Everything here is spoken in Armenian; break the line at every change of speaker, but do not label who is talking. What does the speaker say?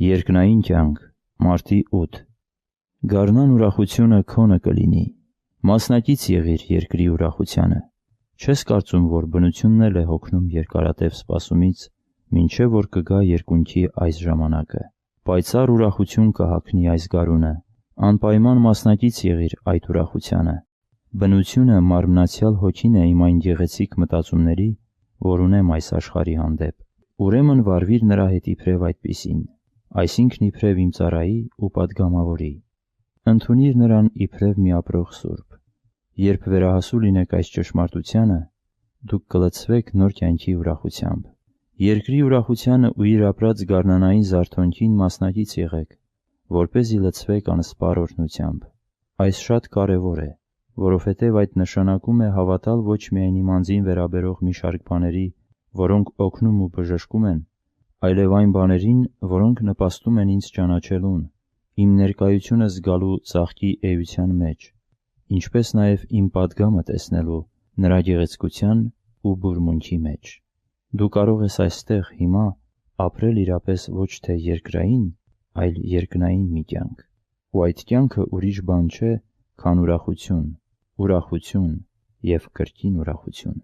Երկնային կյանք, մարտի 8 Գարնան ուրախությունը քոնը կլինի, մասնակից եղիր երկրի ուրախությանը, չես կարծում, որ բնությունն էլ է հոգնում երկարատև սպասումից, մինչև որ կգա երկունքի այս ժամանակը, պայծառ ուրախություն կհագնի այս գարունը, անպայման մասնակից եղիր այդ ուրախությանը, բնությունը մարմնացյալ հոգին է իմ այն գեղեցիկ մտածումների, որ ունեմ այս աշխարհի հանդեպ, ուրեմն վարվիր նրա հետ իբրև այդպիսին, այսինքն իբրև իմ ծառայի ու պատգամավորի, ընդունիր նրան իբրև մի ապրող սուրբ, երբ վերահասու լինեք այս ճշմարտությանը, դուք կլցվեք նոր կյանքի ուրախությամբ, երկրի ուրախությանը ու իր ապրած գարնանային զարթոնքին մասնակից եղեք, որպեսզի լցվեք անսպառ օրհնությամբ, այս շատ կարևոր է, որովհետև այդ նշանակում է հավատալ ոչ միայն իմ անձին վերաբերող մի շարք բաների, որոնք օգնում ու բժշկում են, այլև այն բաներին, որոնք նպաստում են ինձ ճանաչելուն, իմ ներկայությունը զգալու ծաղկի էության մեջ, ինչպես նաև իմ պատգամը տեսնելու նրա գեղեցկության ու բուրմունքի մեջ։ Դու կարող ես այստեղ հիմա ապրել իրապես ոչ թե երկրային, այլ երկնային մի կյանք, ու այդ կյանքը ուրիշ բան չէ, քան ուրախություն և կրկին ուրախություն։